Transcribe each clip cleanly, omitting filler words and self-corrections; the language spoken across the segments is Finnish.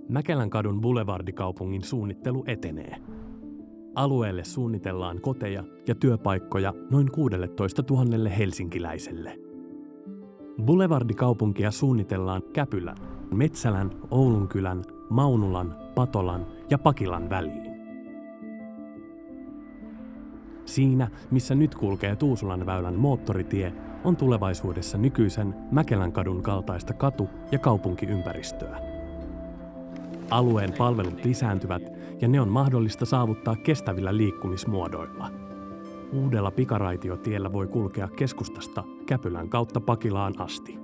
Mäkelänkadun boulevardikaupungin suunnittelu etenee. Alueelle suunnitellaan koteja ja työpaikkoja noin 16 000 helsinkiläiselle. Boulevardikaupunkia suunnitellaan Käpylän, Metsälän, Oulunkylän, Maunulan, Patolan ja Pakilan väliin. Siinä, missä nyt kulkee Tuusulan väylän moottoritie, on tulevaisuudessa nykyisen Mäkelänkadun kaltaista katu- ja kaupunkiympäristöä. Alueen palvelut lisääntyvät ja ne on mahdollista saavuttaa kestävillä liikkumismuodoilla. Uudella pikaraitiotiellä voi kulkea keskustasta Käpylän kautta Pakilaan asti.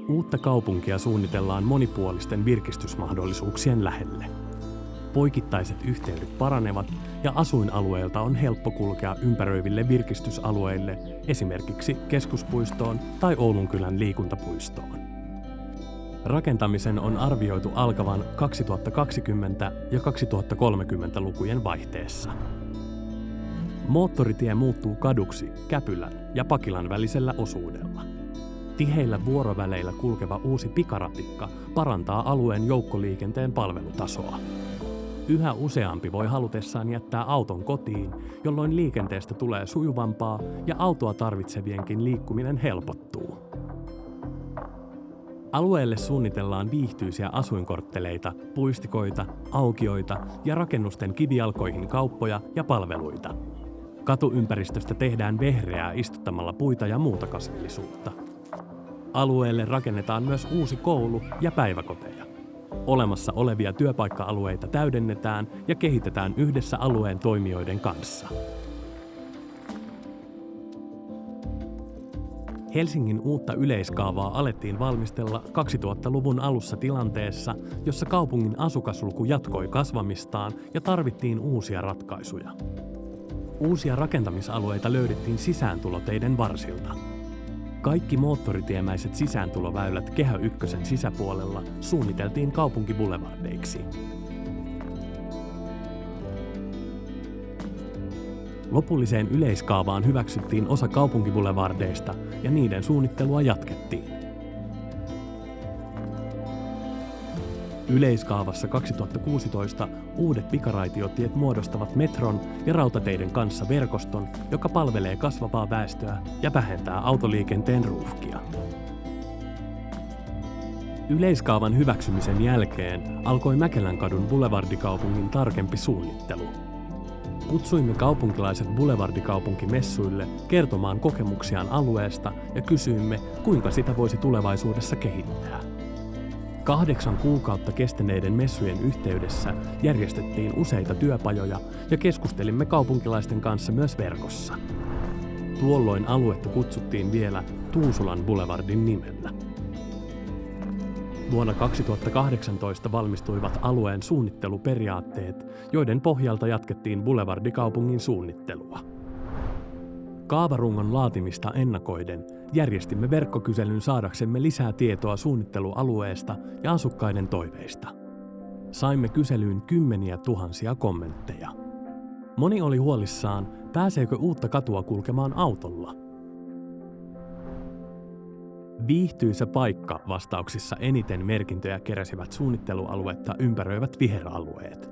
Uutta kaupunkia suunnitellaan monipuolisten virkistysmahdollisuuksien lähelle. Poikittaiset yhteydet paranevat ja asuinalueelta on helppo kulkea ympäröiville virkistysalueille, esimerkiksi Keskuspuistoon tai Oulunkylän liikuntapuistoon. Rakentamisen on arvioitu alkavan 2020 ja 2030 lukujen vaihteessa. Moottoritie muuttuu kaduksi Käpylän ja Pakilan välisellä osuudella. Tiheillä vuoroväleillä kulkeva uusi pikaratikka parantaa alueen joukkoliikenteen palvelutasoa. Yhä useampi voi halutessaan jättää auton kotiin, jolloin liikenteestä tulee sujuvampaa ja autoa tarvitsevienkin liikkuminen helpottuu. Alueelle suunnitellaan viihtyisiä asuinkortteleita, puistikoita, aukioita ja rakennusten kivijalkoihin kauppoja ja palveluita. Katuympäristöstä tehdään vehreää istuttamalla puita ja muuta kasvillisuutta. Alueelle rakennetaan myös uusi koulu ja päiväkoteja. Olemassa olevia työpaikka-alueita täydennetään ja kehitetään yhdessä alueen toimijoiden kanssa. Helsingin uutta yleiskaavaa alettiin valmistella 2000-luvun alussa tilanteessa, jossa kaupungin asukasluku jatkoi kasvamistaan ja tarvittiin uusia ratkaisuja. Uusia rakentamisalueita löydettiin sisääntuloteiden varsilta. Kaikki moottoritiemäiset sisääntuloväylät Kehä Ykkösen sisäpuolella suunniteltiin kaupunkiboulevardeiksi. Lopulliseen yleiskaavaan hyväksyttiin osa kaupunkiboulevardeista ja niiden suunnittelua jatkettiin. Yleiskaavassa 2016 uudet pikaraitiotiet muodostavat metron ja rautateiden kanssa verkoston, joka palvelee kasvavaa väestöä ja vähentää autoliikenteen ruuhkia. Yleiskaavan hyväksymisen jälkeen alkoi Mäkelänkadun boulevardikaupungin tarkempi suunnittelu. Kutsuimme kaupunkilaiset boulevardikaupunkimessuille kertomaan kokemuksiaan alueesta ja kysyimme, kuinka sitä voisi tulevaisuudessa kehittää. 8 kuukautta kestäneiden messujen yhteydessä järjestettiin useita työpajoja ja keskustelimme kaupunkilaisten kanssa myös verkossa. Tuolloin aluetta kutsuttiin vielä Tuusulan boulevardin nimellä. Vuonna 2018 valmistuivat alueen suunnitteluperiaatteet, joiden pohjalta jatkettiin boulevardikaupungin suunnittelua. Kaavarungon laatimista ennakoiden järjestimme verkkokyselyn saadaksemme lisää tietoa suunnittelualueesta ja asukkaiden toiveista. Saimme kyselyyn kymmeniä tuhansia kommentteja. Moni oli huolissaan, pääseekö uutta katua kulkemaan autolla. Viihtyisä paikka vastauksissa eniten merkintöjä keräsivät suunnittelualuetta ympäröivät viheralueet.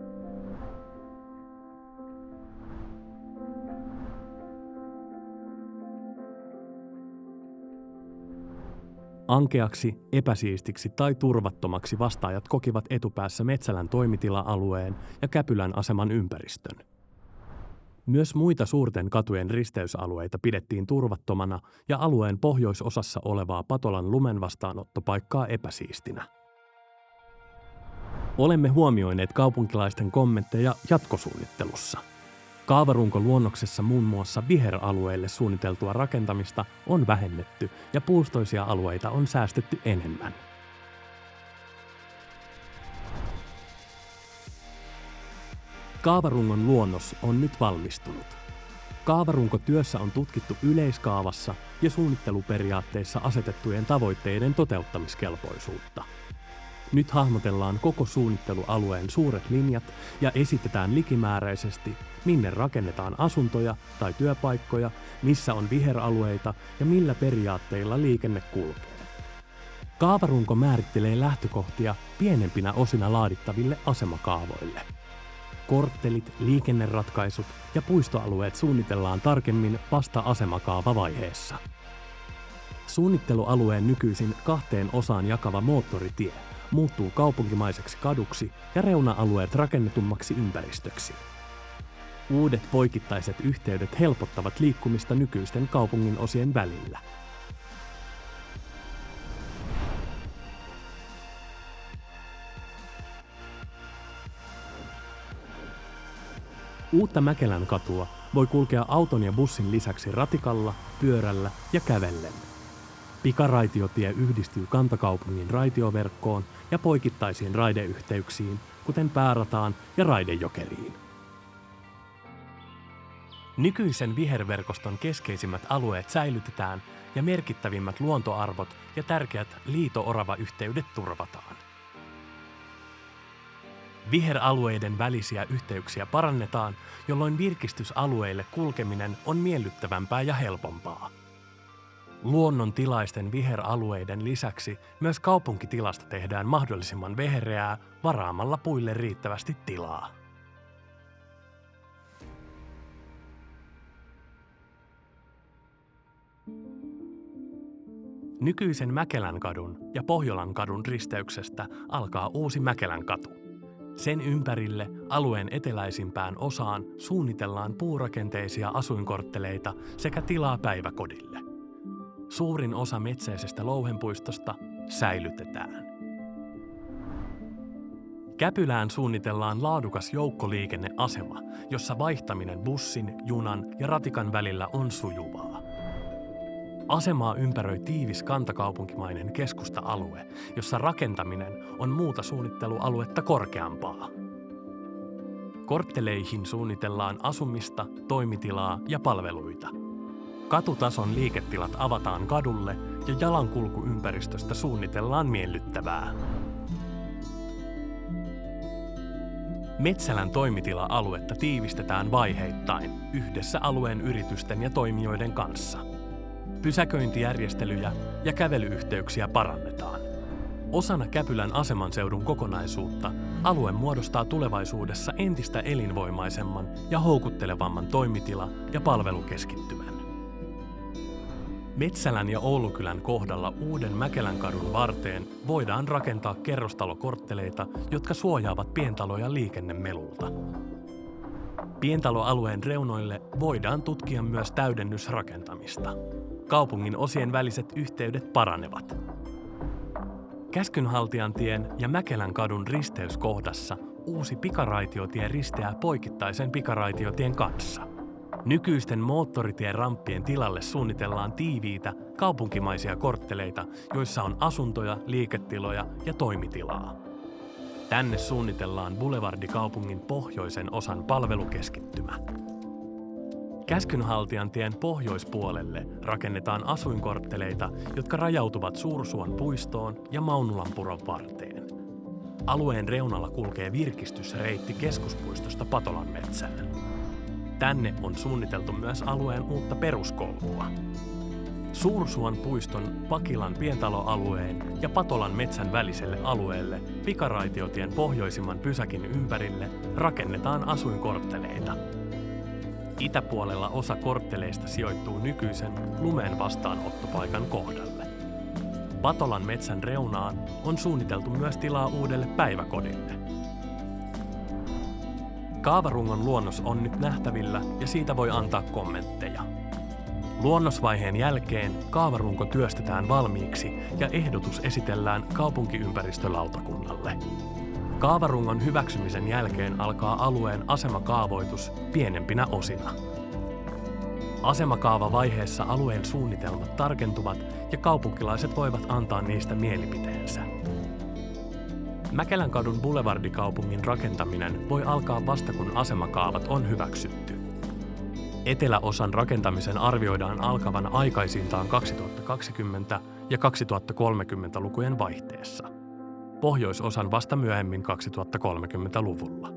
Ankeaksi, epäsiistiksi tai turvattomaksi vastaajat kokivat etupäässä Metsälän toimitila-alueen ja Käpylän aseman ympäristön. Myös muita suurten katujen risteysalueita pidettiin turvattomana ja alueen pohjoisosassa olevaa Patolan lumen vastaanottopaikkaa epäsiistinä. Olemme huomioineet kaupunkilaisten kommentteja jatkosuunnittelussa. Kaavarunko-luonnoksessa muun muassa viheralueille suunniteltua rakentamista on vähennetty ja puustoisia alueita on säästetty enemmän. Kaavarungon luonnos on nyt valmistunut. Kaavarunko-työssä on tutkittu yleiskaavassa ja suunnitteluperiaatteissa asetettujen tavoitteiden toteuttamiskelpoisuutta. Nyt hahmotellaan koko suunnittelualueen suuret linjat ja esitetään likimääräisesti, minne rakennetaan asuntoja tai työpaikkoja, missä on viheralueita ja millä periaatteilla liikenne kulkee. Kaavarunko määrittelee lähtökohtia pienempinä osina laadittaville asemakaavoille. Korttelit, liikenneratkaisut ja puistoalueet suunnitellaan tarkemmin vasta asemakaavavaiheessa. Suunnittelualueen nykyisin 2 osaan jakava moottoritie muuttuu kaupunkimaiseksi kaduksi ja reuna-alueet rakennetummaksi ympäristöksi. Uudet poikittaiset yhteydet helpottavat liikkumista nykyisten kaupungin osien välillä. Uutta Mäkelän katua voi kulkea auton ja bussin lisäksi ratikalla, pyörällä ja kävellen. Pikaraitiotie yhdistyy kantakaupungin raitioverkkoon ja poikittaisiin raideyhteyksiin, kuten päärataan ja raidejokeriin. Nykyisen viherverkoston keskeisimmät alueet säilytetään ja merkittävimmät luontoarvot ja tärkeät liito-orava-yhteydet turvataan. Viheralueiden välisiä yhteyksiä parannetaan, jolloin virkistysalueille kulkeminen on miellyttävämpää ja helpompaa. Luonnontilaisten viheralueiden lisäksi myös kaupunkitilasta tehdään mahdollisimman vehreää varaamalla puille riittävästi tilaa. Nykyisen Mäkelänkadun ja Pohjolankadun risteyksestä alkaa uusi Mäkelänkatu. Sen ympärille alueen eteläisimpään osaan suunnitellaan puurakenteisia asuinkortteleita sekä tilaa päiväkodille. Suurin osa metsäisestä louhenpuistosta säilytetään. Käpylään suunnitellaan laadukas joukkoliikenneasema, jossa vaihtaminen bussin, junan ja ratikan välillä on sujuvaa. Asemaa ympäröi tiivis kantakaupunkimainen keskusta-alue, jossa rakentaminen on muuta suunnittelualuetta korkeampaa. Kortteleihin suunnitellaan asumista, toimitilaa ja palveluita. Katutason liiketilat avataan kadulle ja jalankulkuympäristöstä suunnitellaan miellyttävää. Metsälän toimitila-aluetta tiivistetään vaiheittain yhdessä alueen yritysten ja toimijoiden kanssa. Pysäköintijärjestelyjä ja kävelyyhteyksiä parannetaan. Osana Käpylän asemanseudun kokonaisuutta alue muodostaa tulevaisuudessa entistä elinvoimaisemman ja houkuttelevamman toimitila- ja palvelukeskittymän. Metsälän ja Oulukylän kohdalla uuden Mäkelänkadun varteen voidaan rakentaa kerrostalokortteleita, jotka suojaavat pientaloja liikennemelulta. Pientaloalueen reunoille voidaan tutkia myös täydennysrakentamista. Kaupungin osien väliset yhteydet paranevat. Käskynhaltijantien ja Mäkelänkadun risteyskohdassa uusi pikaraitiotie risteää poikittaisen pikaraitiotien kanssa. Nykyisten moottoritieramppien tilalle suunnitellaan tiiviitä, kaupunkimaisia kortteleita, joissa on asuntoja, liiketiloja ja toimitilaa. Tänne suunnitellaan Boulevardikaupungin pohjoisen osan palvelukeskittymä. Käskynhaltijantien pohjoispuolelle rakennetaan asuinkortteleita, jotka rajautuvat Suursuon puistoon ja Maunulanpuron varteen. Alueen reunalla kulkee virkistysreitti keskuspuistosta Patolan metsään. Tänne on suunniteltu myös alueen uutta peruskoulua. Suursuon puiston Pakilan pientaloalueen ja Patolan metsän väliselle alueelle pikaraitiotien pohjoisimman pysäkin ympärille rakennetaan asuinkortteleita. Itäpuolella osa kortteleista sijoittuu nykyisen lumen vastaanottopaikan kohdalle. Patolan metsän reunaan on suunniteltu myös tilaa uudelle päiväkodille. Kaavarungon luonnos on nyt nähtävillä ja siitä voi antaa kommentteja. Luonnosvaiheen jälkeen kaavarunko työstetään valmiiksi ja ehdotus esitellään kaupunkiympäristölautakunnalle. Kaavarungon hyväksymisen jälkeen alkaa alueen asemakaavoitus pienempinä osina. Asemakaavavaiheessa alueen suunnitelmat tarkentuvat ja kaupunkilaiset voivat antaa niistä mielipiteensä. Mäkelänkadun Boulevardikaupungin rakentaminen voi alkaa vasta kun asemakaavat on hyväksytty. Eteläosan rakentamisen arvioidaan alkavan aikaisintaan 2020 ja 2030-lukujen vaihteessa. Pohjoisosan vasta myöhemmin 2030-luvulla.